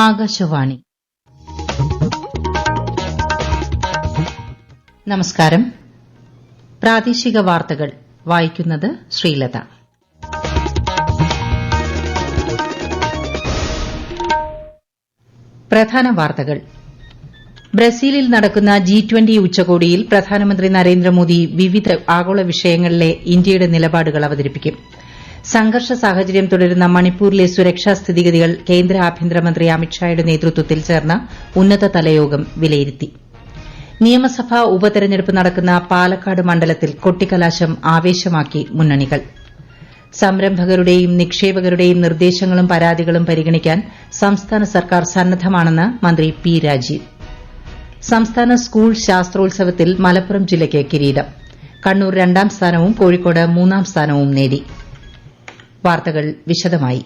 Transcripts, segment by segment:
ആകാശവാണി. നമസ്കാരം. പ്രാദേശിക വാർത്തകൾ വായിക്കുന്നത് ശ്രീലത. പ്രധാന വാർത്തകൾ. ബ്രസീലിൽ നടക്കുന്ന G20 ഉച്ചകോടിയിൽ പ്രധാനമന്ത്രി നരേന്ദ്രമോദി വിവിധ ആഗോള വിഷയങ്ങളിലെ ഇന്ത്യയുടെ നിലപാടുകൾ അവതരിപ്പിക്കും. സംഘർഷ സാഹചര്യം തുടരുന്ന മണിപ്പൂരിലെ സുരക്ഷാ സ്ഥിതിഗതികൾ കേന്ദ്ര ആഭ്യന്തരമന്ത്രി അമിത്ഷായുടെ നേതൃത്വത്തിൽ ചേർന്ന ഉന്നതതല യോഗം വിലയിരുത്തി. നിയമസഭാ ഉപതെരഞ്ഞെടുപ്പ് നടക്കുന്ന പാലക്കാട് മണ്ഡലത്തിൽ കൊട്ടിക്കലാശം ആവേശമാക്കി മുന്നണികൾ. സംരംഭകരുടെയും നിക്ഷേപകരുടെയും നിർദ്ദേശങ്ങളും പരാതികളും പരിഗണിക്കാൻ സംസ്ഥാന സർക്കാർ സന്നദ്ധമാണെന്ന് മന്ത്രി പി രാജീവ്. സംസ്ഥാന സ്കൂൾ ശാസ്ത്രോത്സവത്തിൽ മലപ്പുറം ജില്ലയ്ക്ക് കിരീടം. കണ്ണൂർ 2ാം സ്ഥാനവും കോഴിക്കോട് 3ാം സ്ഥാനവും നേടി. വാർത്തകൾ വിശദമായി.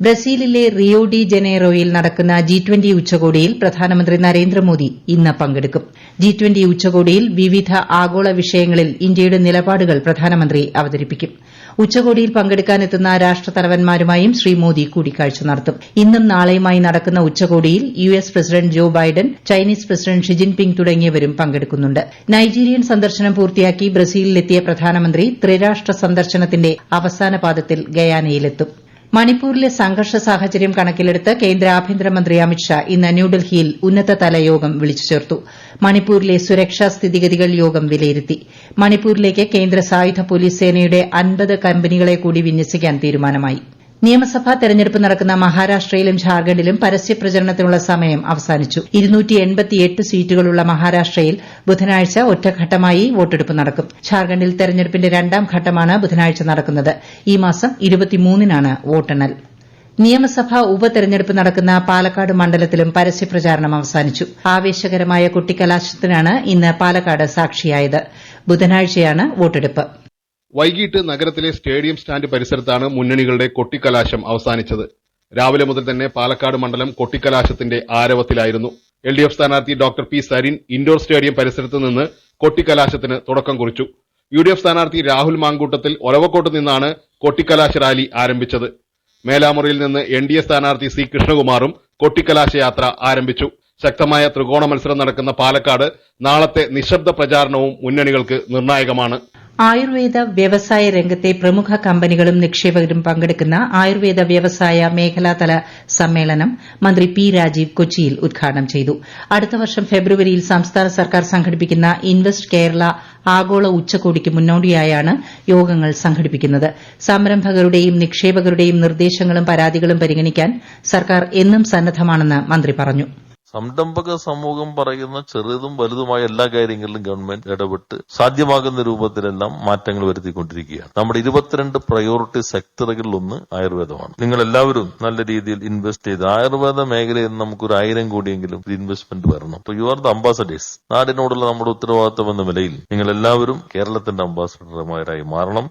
ബ്രസീലിലെ റിയോ ഡി ജനീറോയിൽ നടക്കുന്ന G20 ഉച്ചകോടിയിൽ പ്രധാനമന്ത്രി നരേന്ദ്രമോദി ഇന്ന് പങ്കെടുക്കും. G20 ഉച്ചകോടിയിൽ വിവിധ ആഗോള വിഷയങ്ങളിൽ ഇന്ത്യയുടെ നിലപാടുകൾ പ്രധാനമന്ത്രി അവതരിപ്പിക്കും. ഉച്ചകോടിയിൽ പങ്കെടുക്കാനെത്തുന്ന രാഷ്ട്രതലവന്മാരുമായും ശ്രീ മോദി കൂടിക്കാഴ്ച നടത്തും. ഇന്നും നാളെയുമായി നടക്കുന്ന ഉച്ചകോടിയിൽ US president Joe Biden, Chinese president Xi Jinping തുടങ്ങിയവരും പങ്കെടുക്കുന്നുണ്ട്. നൈജീരിയൻ സന്ദർശനം പൂർത്തിയാക്കി ബ്രസീലിലെത്തിയ പ്രധാനമന്ത്രി ത്രിരാഷ്ട്ര സന്ദർശനത്തിന്റെ അവസാന പാദത്തിൽ ഗയാനയിലെത്തും. മണിപ്പൂരിലെ സംഘർഷ സാഹചര്യം കണക്കിലെടുത്ത് കേന്ദ്ര ആഭ്യന്തരമന്ത്രി അമിത്ഷാ ഇന്ന് ന്യൂഡൽഹിയിൽ ഉന്നതതല യോഗം വിളിച്ചു ചേർത്തു. മണിപ്പൂരിലെ സുരക്ഷാ സ്ഥിതിഗതികൾ യോഗം വിലയിരുത്തി. മണിപ്പൂരിലേക്ക് കേന്ദ്ര സായുധ പോലീസ് സേനയുടെ 50 കമ്പനികളെ കൂടി വിന്യസിക്കാൻ തീരുമാനമായി. നിയമസഭാ തെരഞ്ഞെടുപ്പ് നടക്കുന്ന മഹാരാഷ്ട്രയിലും ഝാർഖണ്ഡിലും പരസ്യപ്രചരണത്തിനുള്ള സമയം അവസാനിച്ചു. 288 സീറ്റുകളുള്ള മഹാരാഷ്ട്രയിൽ ബുധനാഴ്ച ഒറ്റഘട്ടമായി വോട്ടെടുപ്പ് നടക്കും. ഝാർഖണ്ഡിൽ തെരഞ്ഞെടുപ്പിന്റെ 2ാം ഘട്ടമാണ് ബുധനാഴ്ച നടക്കുന്നത്. ഈ മാസം 23-നാണ് വോട്ടെണ്ണൽ. നിയമസഭാ ഉപതെരഞ്ഞെടുപ്പ് നടക്കുന്ന പാലക്കാട് മണ്ഡലത്തിലും പരസ്യപ്രചാരണം അവസാനിച്ചു. ആവേശകരമായ കൊട്ടിക്കലാശത്തിനാണ് ഇന്ന് പാലക്കാട് സാക്ഷിയായത്. ബുധനാഴ്ചയാണ് വോട്ടെടുപ്പ്. വൈകിട്ട് നഗരത്തിലെ സ്റ്റേഡിയം സ്റ്റാൻഡ് പരിസരത്താണ് മുന്നണികളുടെ കൊട്ടിക്കലാശം അവസാനിച്ചത്. രാവിലെ മുതൽ തന്നെ പാലക്കാട് മണ്ഡലം കൊട്ടിക്കലാശത്തിന്റെ ആരവത്തിലായിരുന്നു. LDF സ്ഥാനാർത്ഥി doctor P Sarin indoor stadium പരിസരത്ത് നിന്ന് കൊട്ടിക്കലാശത്തിന് തുടക്കം കുറിച്ചു. UDF സ്ഥാനാർത്ഥി രാഹുൽ മാങ്കൂട്ടത്തിൽ ഒലവക്കോട്ട് നിന്നാണ് കൊട്ടിക്കലാശ റാലി ആരംഭിച്ചത്. മേലാമുറിയിൽ നിന്ന് NDA സ്ഥാനാർത്ഥി C കൃഷ്ണകുമാറും കൊട്ടിക്കലാശ യാത്ര ആരംഭിച്ചു. ശക്തമായ ത്രികോണ മത്സരം നടക്കുന്ന പാലക്കാട് നാളത്തെ നിശബ്ദ പ്രചാരണവും മുന്നണികൾക്ക് നിർണായകമാണ്. ആയുർവേദ വ്യവസായ രംഗത്തെ പ്രമുഖ കമ്പനികളും നിക്ഷേപകരും പങ്കെടുക്കുന്ന ആയുർവേദ വ്യവസായ മേഖലാതല സമ്മേളനം മന്ത്രി പി രാജീവ് കൊച്ചിയിൽ ഉദ്ഘാടനം ചെയ്തു. അടുത്ത വർഷം ഫെബ്രുവരിയിൽ സംസ്ഥാന സർക്കാർ സംഘടിപ്പിക്കുന്ന ഇൻവെസ്റ്റ് കേരള ആഗോള ഉച്ചകോടിക്ക് മുന്നോടിയായാണ് യോഗങ്ങൾ സംഘടിപ്പിക്കുന്നത്. സംരംഭകരുടെയും നിക്ഷേപകരുടെയും നിർദ്ദേശങ്ങളും പരാതികളും പരിഗണിക്കാൻ സർക്കാർ എന്നും സന്നദ്ധമാണെന്ന് മന്ത്രി പറഞ്ഞു. സംരംഭക സമൂഹം പറയുന്ന ചെറുതും വലുതുമായ എല്ലാ കാര്യങ്ങളിലും ഗവൺമെന്റ് ഇടപെട്ട് സാധ്യമാകുന്ന രൂപത്തിലെല്ലാം മാറ്റങ്ങൾ വരുത്തിക്കൊണ്ടിരിക്കുകയാണ്. നമ്മുടെ 22 പ്രയോറിറ്റി സെക്ടറുകളിലൊന്ന് ആയുർവേദമാണ്. നിങ്ങൾ എല്ലാവരും നല്ല രീതിയിൽ ഇൻവെസ്റ്റ് ചെയ്ത് ആയുർവേദ മേഖലയിൽ നമുക്കൊരു 1000 കോടിയെങ്കിലും ഇൻവെസ്റ്റ്മെന്റ് വരണം. അപ്പോൾ യു ആർ ദ അംബാസഡേഴ്സ്. നാടിനോടുള്ള നമ്മുടെ ഉത്തരവാദിത്വം എന്ന നിലയിൽ നിങ്ങൾ എല്ലാവരും കേരളത്തിന്റെ അംബാസഡർമാരായി മാറണം.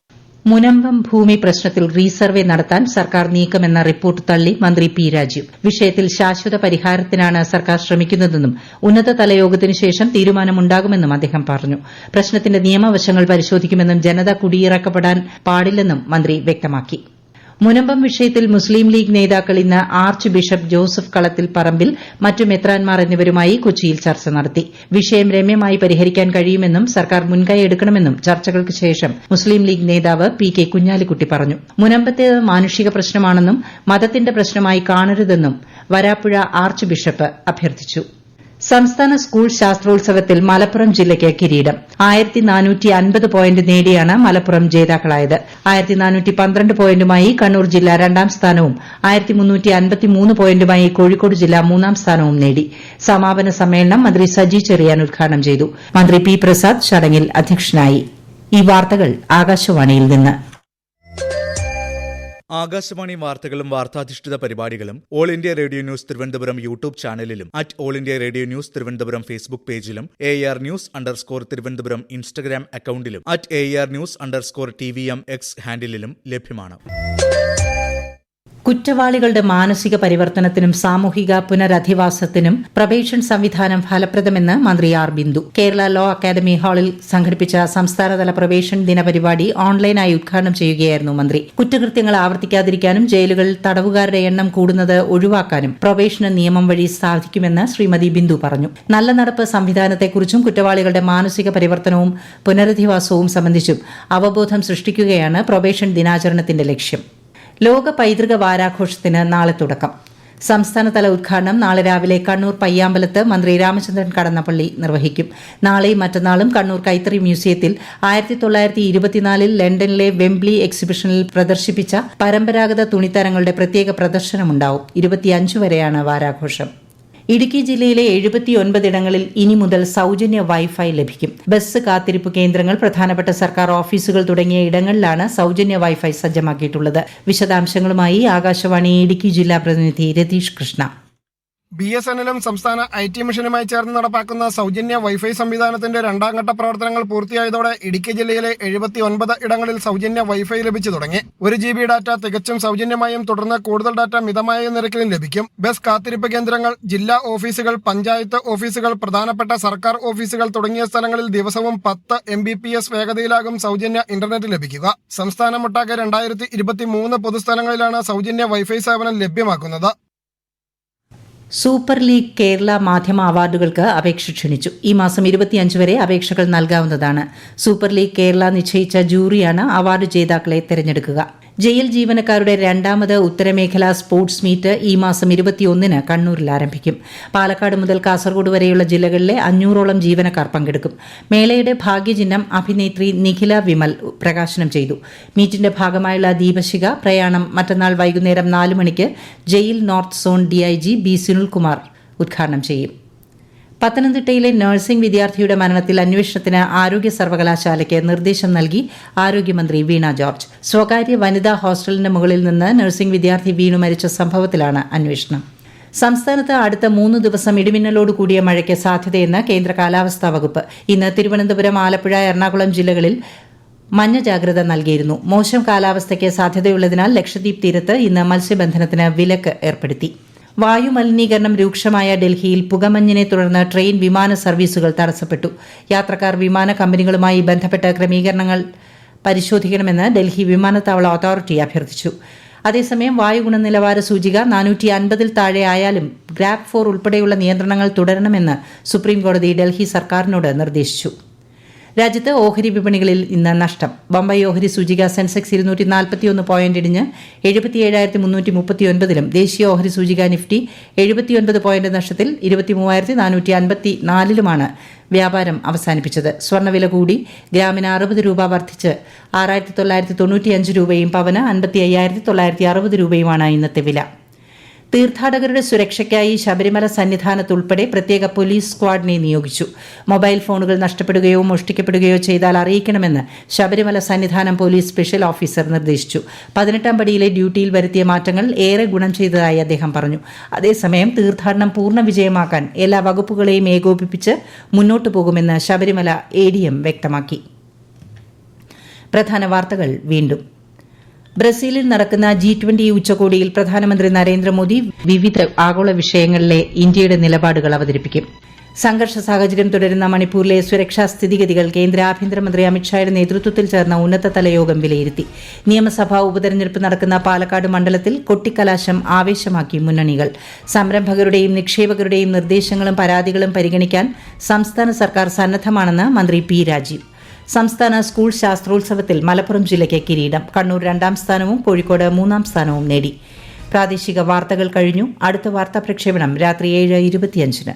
മുനമ്പം ഭൂമി പ്രശ്നത്തിൽ റീസർവേ നടത്താൻ സർക്കാർ നീക്കമെന്ന റിപ്പോർട്ട് തള്ളി മന്ത്രി പി രാജീവ്. വിഷയത്തിൽ ശാശ്വത പരിഹാരത്തിനാണ് സർക്കാർ ശ്രമിക്കുന്നതെന്നും ഉന്നതതല യോഗത്തിനു ശേഷം തീരുമാനമുണ്ടാകുമെന്നും അദ്ദേഹം പറഞ്ഞു. പ്രശ്നത്തിന്റെ നിയമവശങ്ങൾ പരിശോധിക്കുമെന്നും ജനത കുടിയിറക്കപ്പെടാൻ പാടില്ലെന്നും മന്ത്രി വ്യക്തമാക്കി. മുനമ്പം വിഷയത്തിൽ മുസ്ലിം ലീഗ് നേതാക്കൾ ഇന്ന് ആർച്ച് ബിഷപ്പ് ജോസഫ് കളത്തിൽ പറമ്പിൽ മറ്റു മെത്രാൻമാർ എന്നിവരുമായി കൊച്ചിയിൽ ചർച്ച നടത്തി. വിഷയം രമ്യമായി പരിഹരിക്കാൻ കഴിയുമെന്നും സർക്കാർ മുൻകൈ എടുക്കണമെന്നും ചർച്ചകൾക്ക് ശേഷം മുസ്ലിം ലീഗ് നേതാവ് PK കുഞ്ഞാലിക്കുട്ടി പറഞ്ഞു. മുനമ്പത്തേത് മാനുഷിക പ്രശ്നമാണെന്നും മതത്തിന്റെ പ്രശ്നമായി കാണരുതെന്നും വരാപ്പുഴ ആർച്ച് ബിഷപ്പ് അഭ്യർത്ഥിച്ചു. സംസ്ഥാന സ്കൂൾ ശാസ്ത്രോത്സവത്തിൽ മലപ്പുറം ജില്ലയ്ക്ക് കിരീടം. 1450 പോയിന്റ് നേടിയാണ് മലപ്പുറം ജേതാക്കളായത്. 1412 പോയിന്റുമായി കണ്ണൂർ ജില്ല 2ാം സ്ഥാനവും 1353 പോയിന്റുമായി കോഴിക്കോട് ജില്ല 3ാം സ്ഥാനവും നേടി. സമാപന സമ്മേളനം മന്ത്രി സജി ചെറിയാൻ ഉദ്ഘാടനം ചെയ്തു. മന്ത്രി പി പ്രസാദ് ചടങ്ങിൽ അധ്യക്ഷനായി. ഈ വാർത്തകൾ ആകാശവാണിയിൽ നിന്ന്. ആകാശവാണി വാർത്തകളും വാർത്താധിഷ്ഠിത പരിപാടികളും All India Radio News Thiruvananthapuram YouTube ചാനലിലും All India Radio News Thiruvananthapuram Facebook പേജിലും AR News_ തിരുവനന്തപുരം ഇൻസ്റ്റഗ്രാം അക്കൌണ്ടിലും AR News_TVM X ഹാൻഡിലും ലഭ്യമാണ്. കുറ്റവാളികളുടെ മാനസിക പരിവർത്തനത്തിനും സാമൂഹിക പുനരധിവാസത്തിനും പ്രൊബേഷൻ സംവിധാനം ഫലപ്രദമെന്ന് മന്ത്രി R Bindu. Kerala law academy ഹാളിൽ സംഘടിപ്പിച്ച സംസ്ഥാനതല പ്രൊബേഷൻ ദിനപരിപാടി ഓൺലൈനായി ഉദ്ഘാടനം ചെയ്യുകയായിരുന്നു മന്ത്രി. കുറ്റകൃത്യങ്ങൾ ആവർത്തിക്കാതിരിക്കാനും ജയിലുകളിൽ തടവുകാരുടെ എണ്ണം കൂടുന്നത് ഒഴിവാക്കാനും പ്രൊബേഷന് നിയമം വഴി സാധിക്കുമെന്ന് ശ്രീമതി ബിന്ദു പറഞ്ഞു. നല്ല നടപ്പ് സംവിധാനത്തെക്കുറിച്ചും കുറ്റവാളികളുടെ മാനസിക പരിവർത്തനവും പുനരധിവാസവും സംബന്ധിച്ചും അവബോധം സൃഷ്ടിക്കുകയാണ് പ്രൊബേഷൻ ദിനാചരണത്തിന്റെ ലക്ഷ്യം. ലോക പൈതൃക വാരാഘോഷത്തിന് നാളെ തുടക്കം. സംസ്ഥാനതല ഉദ്ഘാടനം നാളെ രാവിലെ കണ്ണൂർ പയ്യാമ്പലത്ത് മന്ത്രി രാമചന്ദ്രൻ കടന്നപ്പള്ളി നിർവഹിക്കും. നാളെയും മറ്റന്നാളും കണ്ണൂർ കൈത്തറി മ്യൂസിയത്തിൽ 1924 ലണ്ടനിലെ വെംബ്ലി എക്സിബിഷനിൽ പ്രദർശിപ്പിച്ച പരമ്പരാഗത തുണിത്തരങ്ങളുടെ പ്രത്യേക പ്രദർശനമുണ്ടാവും. 25 വരെയാണ് വാരാഘോഷം. ഇടുക്കി ജില്ലയിലെ 79 ഇടങ്ങളിൽ ഇനി മുതൽ സൌജന്യ വൈഫൈ ലഭിക്കും. ബസ് കാത്തിരിപ്പ് കേന്ദ്രങ്ങൾ, പ്രധാനപ്പെട്ട സർക്കാർ ഓഫീസുകൾ തുടങ്ങിയ ഇടങ്ങളിലാണ് സൌജന്യ വൈഫൈ സജ്ജമാക്കിയിട്ടുള്ളത്. വിശദാംശങ്ങളുമായി ആകാശവാണി ഇടുക്കി ജില്ലാ പ്രതിനിധി രതീഷ് കൃഷ്ണ. BSNL-ഉം സംസ്ഥാന IT മിഷനുമായി ചേർന്ന് നടപ്പാക്കുന്ന സൗജന്യ വൈഫൈ സംവിധാനത്തിന്റെ രണ്ടാം ഘട്ട പ്രവർത്തനങ്ങൾ പൂർത്തിയായതോടെ ഇടുക്കി ജില്ലയിലെ 79 ഇടങ്ങളിൽ സൗജന്യ വൈഫൈ ലഭിച്ചു തുടങ്ങി. 1 GB ഡാറ്റ തികച്ചും സൗജന്യമായും തുടർന്ന് കൂടുതൽ ഡാറ്റ മിതമായ നിരക്കിലും ലഭിക്കും. ബസ് കാത്തിരിപ്പ് കേന്ദ്രങ്ങൾ, ജില്ലാ ഓഫീസുകൾ, പഞ്ചായത്ത് ഓഫീസുകൾ, പ്രധാനപ്പെട്ട സർക്കാർ ഓഫീസുകൾ തുടങ്ങിയ സ്ഥലങ്ങളിൽ ദിവസവും 10 Mbps വേഗതയിലാകും സൗജന്യ ഇന്റർനെറ്റ് ലഭിക്കുക. സംസ്ഥാനമൊട്ടാകെ 2023 പൊതുസ്ഥലങ്ങളിലാണ് സൗജന്യ വൈഫൈ സേവനം ലഭ്യമാക്കുന്നത്. സൂപ്പർ ലീഗ് കേരള മാധ്യമ അവാർഡുകൾക്ക് അപേക്ഷ ക്ഷണിച്ചു. ഈ മാസം 25 വരെ അപേക്ഷകൾ നൽകാവുന്നതാണ്. സൂപ്പർ ലീഗ് കേരള നിശ്ചയിച്ച ജൂറിയാണ് അവാർഡ് ജേതാക്കളെ തെരഞ്ഞെടുക്കുക. ജയിൽ ജീവനക്കാരുടെ രണ്ടാമത് ഉത്തരമേഖലാ സ്പോർട്സ് മീറ്റ് ഈ മാസം 21 കണ്ണൂരിൽ ആരംഭിക്കും. പാലക്കാട് മുതൽ കാസർഗോഡ് വരെയുള്ള ജില്ലകളിലെ 500ഓളം ജീവനക്കാർ പങ്കെടുക്കും. മേളയുടെ ഭാഗ്യചിഹ്നം അഭിനേത്രി നിഖില വിമൽ പ്രകാശനം ചെയ്തു. മീറ്റിന്റെ ഭാഗമായുള്ള ദീപശിഖ പ്രയാണം മറ്റന്നാൾ വൈകുന്നേരം 4 മണിക്ക് jail north zone DIG B Sunilkumar ഉദ്ഘാടനം ചെയ്യും. പത്തനംതിട്ടയിലെ നഴ്സിംഗ് വിദ്യാർത്ഥിയുടെ മരണത്തിൽ അന്വേഷണത്തിന് ആരോഗ്യ സർവകലാശാലയ്ക്ക് നിർദ്ദേശം നൽകി ആരോഗ്യമന്ത്രി വീണ ജോർജ്. സ്വകാര്യ വനിതാ ഹോസ്റ്റലിന് മുകളിൽ നിന്ന് നഴ്സിംഗ് വിദ്യാർത്ഥി വീണു മരിച്ച സംഭവത്തിലാണ് അന്വേഷണം. സംസ്ഥാനത്ത് അടുത്ത 3 ദിവസം ഇടിമിന്നലോട് കൂടിയ മഴയ്ക്ക് സാധ്യതയെന്ന് കേന്ദ്ര കാലാവസ്ഥാ വകുപ്പ്. ഇന്ന് തിരുവനന്തപുരം, ആലപ്പുഴ, എറണാകുളം ജില്ലകളിൽ മഞ്ഞ ജാഗ്രത നൽകിയിരുന്നു. മോശം കാലാവസ്ഥയ്ക്ക് സാധ്യതയുള്ളതിനാൽ ലക്ഷദ്വീപ് തീരത്ത് ഇന്ന് മത്സ്യബന്ധനത്തിന് വിലക്ക് ഏർപ്പെടുത്തി. വായുമലിനീകരണം രൂക്ഷമായ ഡൽഹിയിൽ പുകമഞ്ഞിനെ തുടർന്ന് ട്രെയിൻ, വിമാന സർവീസുകൾ തടസ്സപ്പെട്ടു. യാത്രക്കാർ വിമാന കമ്പനികളുമായി ബന്ധപ്പെട്ട ക്രമീകരണങ്ങൾ പരിശോധിക്കണമെന്ന് ഡൽഹി വിമാനത്താവള അതോറിറ്റി അഭ്യർത്ഥിച്ചു. അതേസമയം വായു ഗുണനിലവാര സൂചിക 450-ൽ താഴെ ആയാലും ഗ്രാബ് 4 ഉൾപ്പെടെയുള്ള നിയന്ത്രണങ്ങൾ തുടരണമെന്ന് സുപ്രീംകോടതി ഡൽഹി സർക്കാരിനോട് നിർദ്ദേശിച്ചു. രാജ്യത്ത് ഓഹരി വിപണികളിൽ ഇന്ന് നഷ്ടം. ബംബൈ ഓഹരി സൂചിക സെൻസെക്സ് 241 പോയിന്റ് ഇടിഞ്ഞ് 77,339-ലും ദേശീയ ഓഹരി സൂചിക നിഫ്റ്റി 79 പോയിന്റ് നഷ്ടത്തിൽ 23,454-ലുമാണ് വ്യാപാരം അവസാനിപ്പിച്ചത്. സ്വർണ്ണവില കൂടി. ഗ്രാമിന് 60 രൂപ വർദ്ധിച്ച് 6,995 രൂപയും പവന് 55,960 രൂപയുമാണ് ഇന്നത്തെ വില. തീർത്ഥാടകരുടെ സുരക്ഷയ്ക്കായി ശബരിമല സന്നിധാനത്തുൾപ്പെടെ പ്രത്യേക പോലീസ് സ്ക്വാഡിനെ നിയോഗിച്ചു. മൊബൈൽ ഫോണുകൾ നഷ്ടപ്പെടുകയോ മോഷ്ടിക്കപ്പെടുകയോ ചെയ്താൽ അറിയിക്കണമെന്ന് Sabarimala Sannidhanam police special officer നിർദ്ദേശിച്ചു. 18ാം പടിയിലെ ഡ്യൂട്ടിയിൽ വരുത്തിയ മാറ്റങ്ങൾ ഏറെ ഗുണം ചെയ്തതായി അദ്ദേഹം പറഞ്ഞു. അതേസമയം തീർത്ഥാടനം പൂർണ്ണ വിജയമാക്കാൻ എല്ലാ വകുപ്പുകളെയും ഏകോപിപ്പിച്ച് മുന്നോട്ടു പോകുമെന്ന് ശബരിമല ADM വ്യക്തമാക്കി. പ്രധാന വാർത്തകൾ വീണ്ടും. ബ്രസീലിൽ നടക്കുന്ന G20 ഉച്ചകോടിയിൽ പ്രധാനമന്ത്രി നരേന്ദ്രമോദി വിവിധ ആഗോള വിഷയങ്ങളിലെ ഇന്ത്യയുടെ നിലപാടുകൾ അവതരിപ്പിക്കും. സംഘർഷ സാഹചര്യം തുടരുന്ന മണിപ്പൂരിലെ സുരക്ഷാ സ്ഥിതിഗതികൾ കേന്ദ്ര ആഭ്യന്തരമന്ത്രി അമിത്ഷായുടെ നേതൃത്വത്തിൽ ചേർന്ന ഉന്നതതല യോഗം വിലയിരുത്തി. നിയമസഭാ ഉപതെരഞ്ഞെടുപ്പ് നടക്കുന്ന പാലക്കാട് മണ്ഡലത്തിൽ കൊട്ടിക്കലാശം ആവേശമാക്കി മുന്നണികൾ. സംരംഭകരുടെയും നിക്ഷേപകരുടെയും നിർദ്ദേശങ്ങളും പരാതികളും പരിഗണിക്കാൻ സംസ്ഥാന സർക്കാർ സന്നദ്ധമാണെന്ന് മന്ത്രി P. രാജീവ്. സംസ്ഥാന സ്കൂൾ ശാസ്ത്രോത്സവത്തിൽ മലപ്പുറം ജില്ലയ്ക്ക് കിരീടം. കണ്ണൂർ 2ാം സ്ഥാനവും കോഴിക്കോട് 3ാം സ്ഥാനവും നേടി. പ്രാദേശിക വാർത്തകൾ കഴിഞ്ഞു. അടുത്ത വാർത്താ പ്രക്ഷേപണം രാത്രി 7:25-ന്.